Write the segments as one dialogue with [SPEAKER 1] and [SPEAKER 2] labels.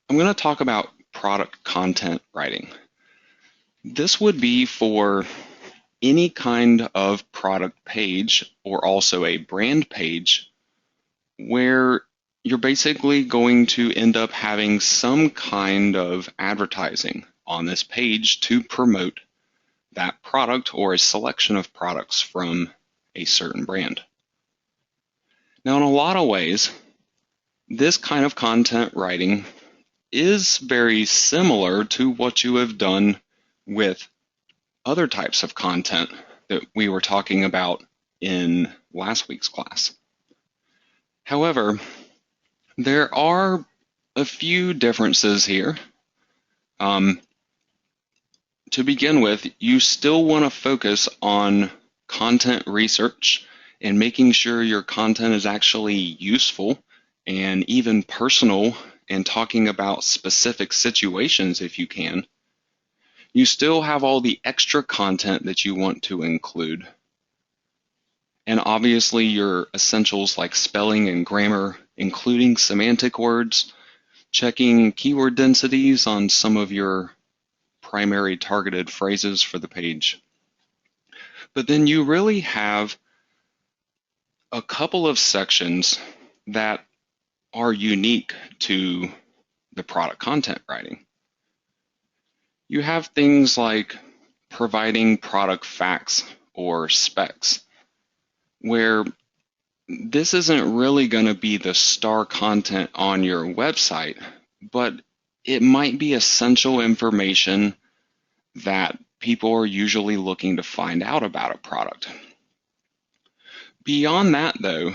[SPEAKER 1] I'm going to talk about product content writing. This would be for any kind of product page or also a brand page where you're basically going to end up having some kind of advertising on this page to promote that product or a selection of products from a certain brand. Now, in a lot of ways, this kind of content writing is very similar to what you have done with other types of content that we were talking about in last week's class. However, there are a few differences here. To begin with, you still want to focus on content research and making sure your content is actually useful and even personal and talking about specific situations if you can. You still have all the extra content that you want to include. And obviously your essentials like spelling and grammar, including semantic words, checking keyword densities on some of your primary targeted phrases for the page. But then you really have a couple of sections that are unique to the product content writing. You have things like providing product facts or specs, where this isn't really going to be the star content on your website, but it might be essential information that people are usually looking to find out about a product. Beyond that, though,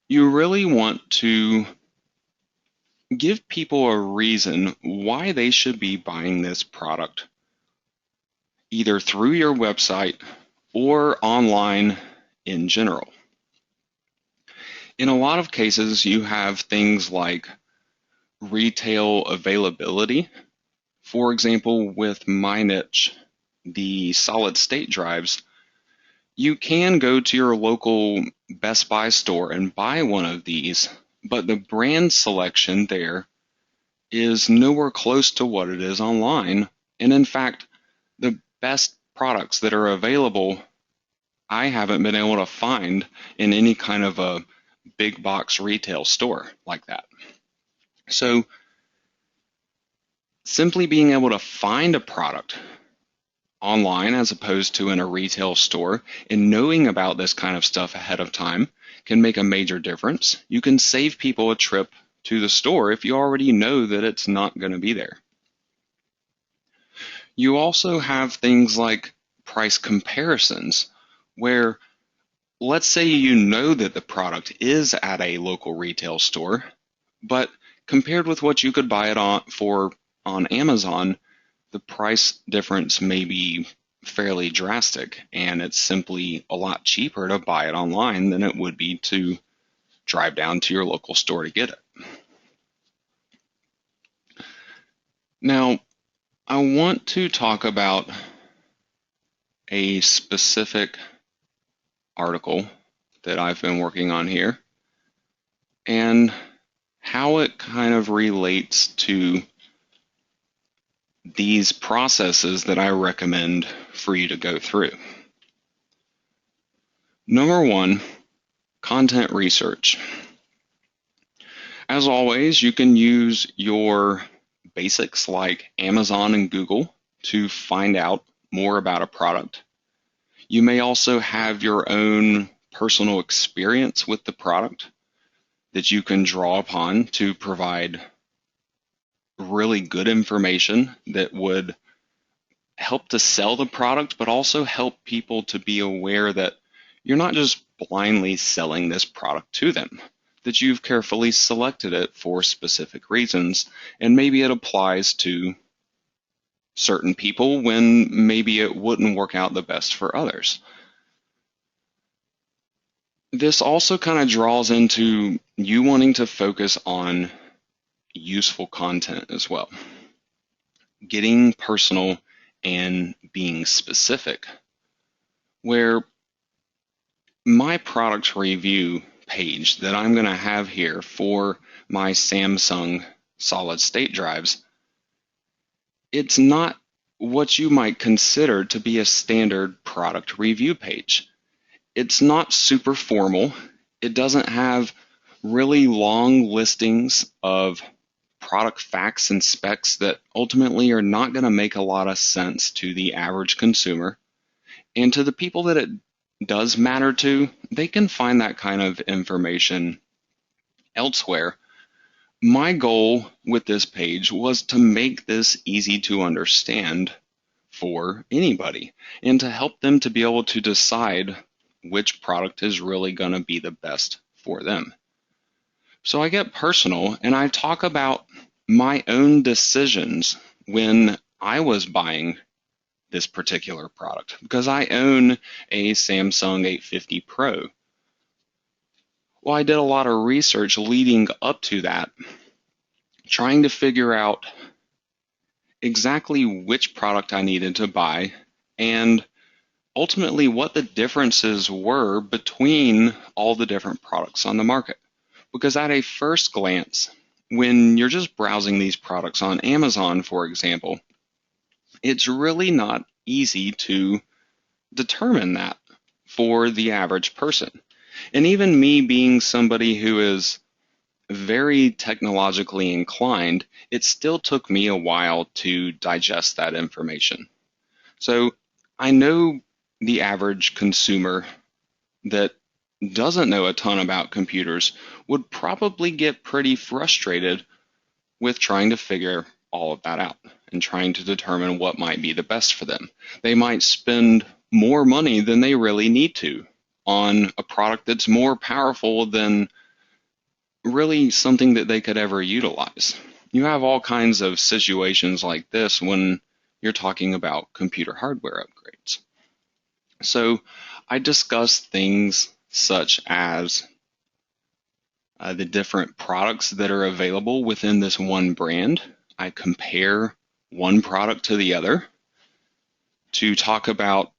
[SPEAKER 1] you really want to give people a reason why they should be buying this product, either through your website or online in general. In a lot of cases, you have things like retail availability. For example, with my niche, the solid state drives, you can go to your local Best Buy store and buy one of these, but the brand selection there is nowhere close to what it is online. And in fact, the best products that are available, I haven't been able to find in any kind of a big box retail store like that. So simply being able to find a product online as opposed to in a retail store and knowing about this kind of stuff ahead of time can make a major difference. You can save people a trip to the store if you already know that it's not going to be there. You also have things like price comparisons, where let's say you know that the product is at a local retail store, but compared with what you could buy it on Amazon, the price difference may be fairly drastic, and it's simply a lot cheaper to buy it online than it would be to drive down to your local store to get it. Now, I want to talk about a specific article that I've been working on here and how it kind of relates to these processes that I recommend for you to go through. Number one, content research. As always, you can use your basics like Amazon and Google to find out more about a product. You may also have your own personal experience with the product that you can draw upon to provide really good information that would help to sell the product, but also help people to be aware that you're not just blindly selling this product to them, that you've carefully selected it for specific reasons, and maybe it applies to certain people when maybe it wouldn't work out the best for others. This also kind of draws into you wanting to focus on useful content as well. Getting personal and being specific. Where my product review page that I'm going to have here for my Samsung solid state drives, it's not what you might consider to be a standard product review page. It's not super formal. It doesn't have really long listings of product facts and specs that ultimately are not going to make a lot of sense to the average consumer. And to the people that it does matter to, they can find that kind of information elsewhere. My goal with this page was to make this easy to understand for anybody and to help them to be able to decide which product is really going to be the best for them. So I get personal and I talk about my own decisions when I was buying this particular product because I own a Samsung 850 Pro. Well, I did a lot of research leading up to that, trying to figure out exactly which product I needed to buy and ultimately what the differences were between all the different products on the market. Because at a first glance, when you're just browsing these products on Amazon, for example, it's really not easy to determine that for the average person. And even me being somebody who is very technologically inclined, it still took me a while to digest that information. So I know the average consumer that doesn't know a ton about computers would probably get pretty frustrated with trying to figure all of that out and trying to determine what might be the best for them. They might spend more money than they really need to on a product that's more powerful than really something that they could ever utilize. You have all kinds of situations like this when you're talking about computer hardware upgrades. So I discuss things such as the different products that are available within this one brand. I compare one product to the other to talk about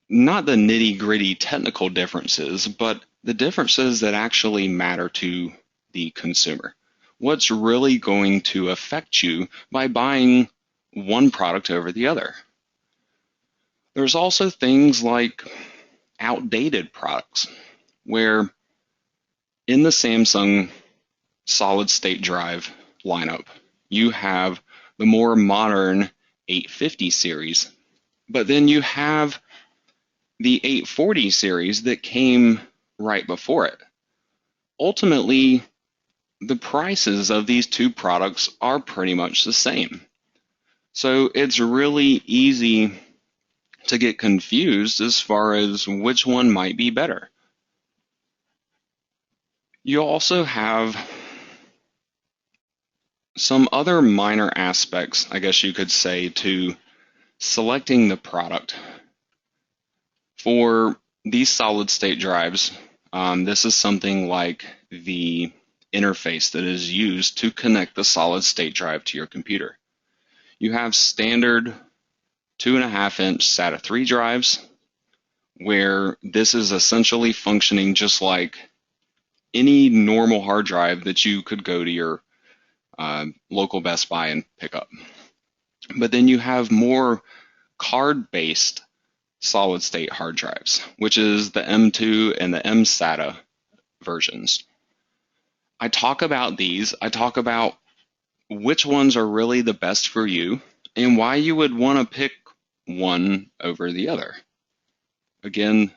[SPEAKER 1] not the nitty-gritty technical differences, but the differences that actually matter to the consumer. What's really going to affect you by buying one product over the other? There's also things like outdated products, where in the Samsung solid state drive lineup, you have the more modern 850 series, but then you have the 840 series that came right before it. Ultimately, the prices of these two products are pretty much the same. So it's really easy to get confused as far as which one might be better. You also have some other minor aspects, I guess you could say, to selecting the product. For these solid state drives, this is something like the interface that is used to connect the solid state drive to your computer. You have standard 2.5-inch SATA 3 drives, where this is essentially functioning just like any normal hard drive that you could go to your local Best Buy and pick up. But then you have more card-based solid-state hard drives, which is the M2 and the mSATA versions. I talk about these. I talk about which ones are really the best for you and why you would want to pick one over the other. Again,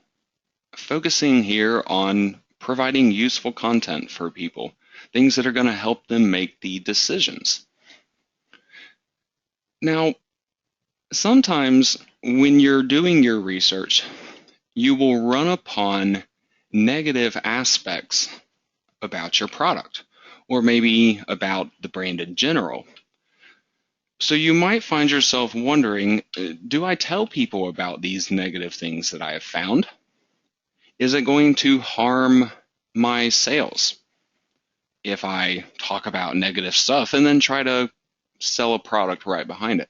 [SPEAKER 1] focusing here on providing useful content for people, things that are going to help them make the decisions. Now, sometimes when you're doing your research, you will run upon negative aspects about your product, or maybe about the brand in general. So you might find yourself wondering, do I tell people about these negative things that I have found? Is it going to harm my sales if I talk about negative stuff and then try to sell a product right behind it?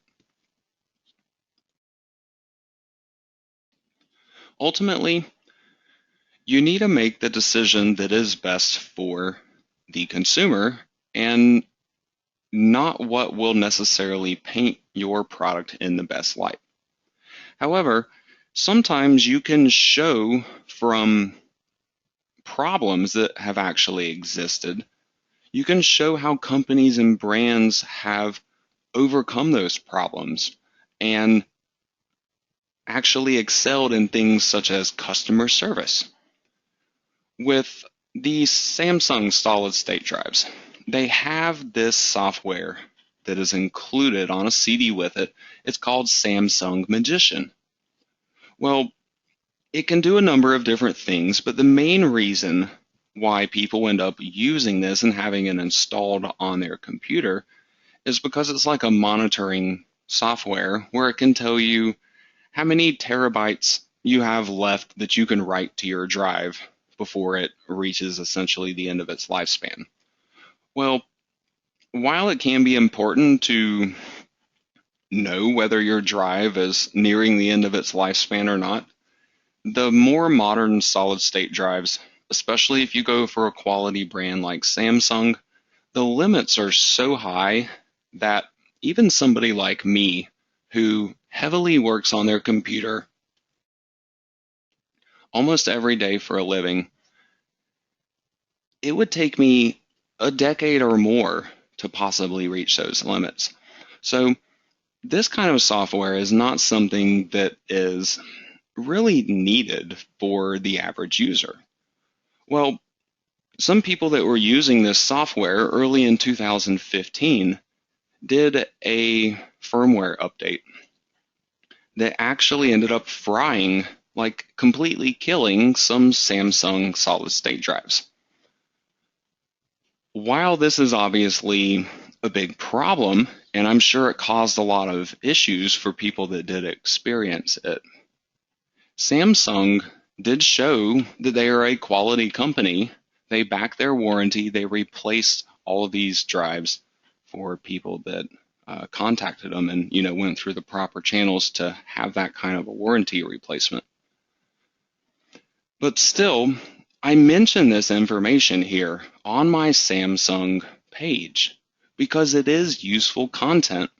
[SPEAKER 1] Ultimately, you need to make the decision that is best for the consumer and not what will necessarily paint your product in the best light. However, sometimes you can show from problems that have actually existed, you can show how companies and brands have overcome those problems and actually excelled in things such as customer service. With the Samsung solid state drives, they have this software that is included on a CD with it. It's called Samsung Magician. Well, it can do a number of different things, but the main reason why people end up using this and having it installed on their computer is because it's like a monitoring software where it can tell you how many terabytes you have left that you can write to your drive before it reaches essentially the end of its lifespan. Well, while it can be important to know whether your drive is nearing the end of its lifespan or not, the more modern solid state drives, especially if you go for a quality brand like Samsung, the limits are so high that even somebody like me, who heavily works on their computer almost every day for a living, it would take me a decade or more to possibly reach those limits. So this kind of software is not something that is really needed for the average user. Well, some people that were using this software early in 2015 did a firmware update that actually ended up frying, like completely killing, some Samsung solid state drives. While this is obviously a big problem, and I'm sure it caused a lot of issues for people that did experience it, Samsung did show that they are a quality company. They back their warranty. They replaced all of these drives for people that contacted them and went through the proper channels to have that kind of a warranty replacement. But still, I mention this information here on my Samsung page because it is useful content,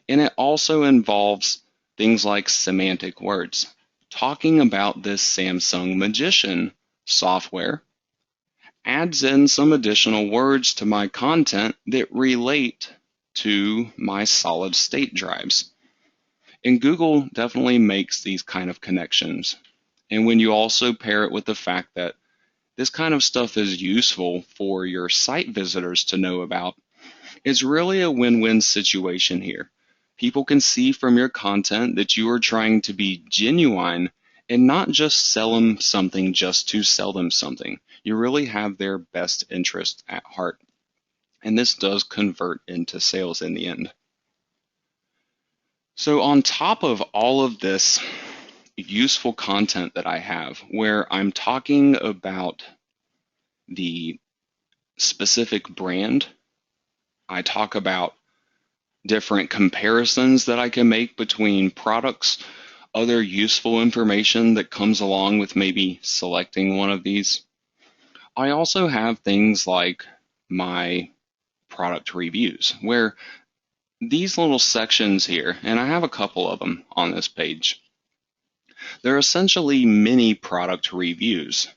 [SPEAKER 1] and it also involves things like semantic words. Talking about this Samsung Magician software adds in some additional words to my content that relate to my solid state drives. And Google definitely makes these kind of connections. And when you also pair it with the fact that this kind of stuff is useful for your site visitors to know about, it's really a win-win situation here. People can see from your content that you are trying to be genuine and not just sell them something just to sell them something. You really have their best interest at heart. And this does convert into sales in the end. So on top of all of this useful content that I have, where I'm talking about the specific brand, I talk about different comparisons that I can make between products, other useful information that comes along with maybe selecting one of these. I also have things like my product reviews, where these little sections here, and I have a couple of them on this page, they're essentially mini product reviews.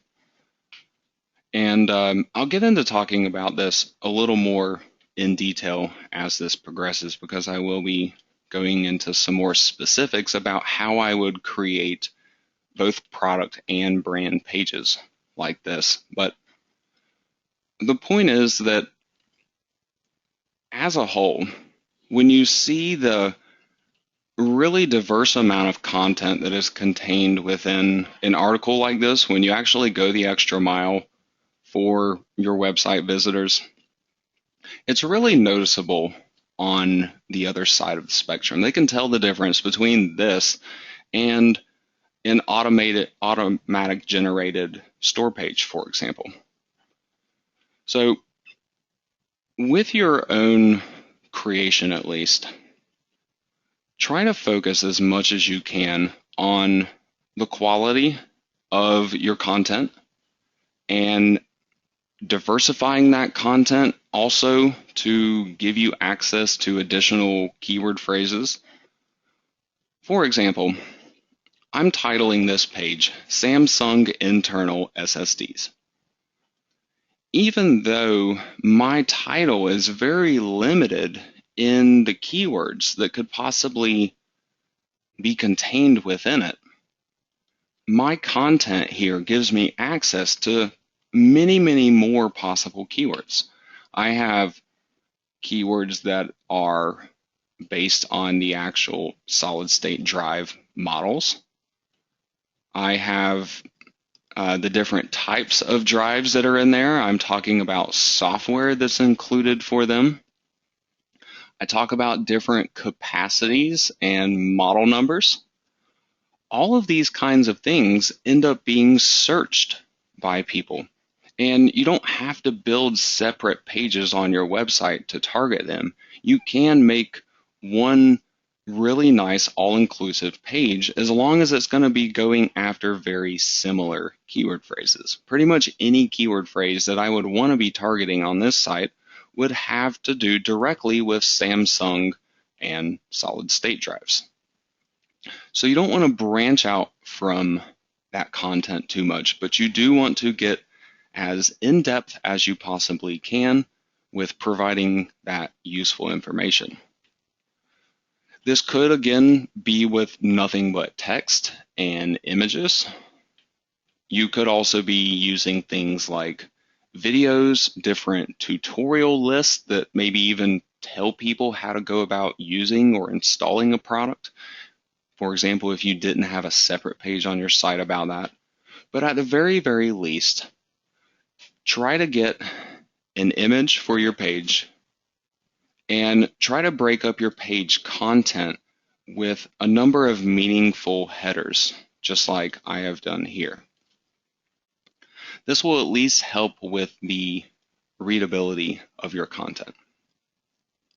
[SPEAKER 1] And I'll get into talking about this a little more in detail as this progresses, because I will be going into some more specifics about how I would create both product and brand pages like this. But the point is that as a whole, when you see the really diverse amount of content that is contained within an article like this, when you actually go the extra mile for your website visitors, it's really noticeable on the other side of the spectrum. They can tell the difference between this and an automatic generated store page, for example. So with your own creation, at least, try to focus as much as you can on the quality of your content and Diversifying that content also to give you access to additional keyword phrases. For example, I'm titling this page Samsung Internal SSDs. Even though my title is very limited in the keywords that could possibly be contained within it, my content here gives me access to many, many more possible keywords. I have keywords that are based on the actual solid state drive models. I have the different types of drives that are in there. I'm talking about software that's included for them. I talk about different capacities and model numbers. All of these kinds of things end up being searched by people. And you don't have to build separate pages on your website to target them. You can make one really nice all-inclusive page as long as it's going to be going after very similar keyword phrases. Pretty much any keyword phrase that I would want to be targeting on this site would have to do directly with Samsung and solid state drives. So you don't want to branch out from that content too much, but you do want to get as in-depth as you possibly can with providing that useful information. This could, again, be with nothing but text and images. You could also be using things like videos, different tutorial lists that maybe even tell people how to go about using or installing a product. For example, if you didn't have a separate page on your site about that. But at the very, very least, try to get an image for your page and try to break up your page content with a number of meaningful headers, just like I have done here. This will at least help with the readability of your content.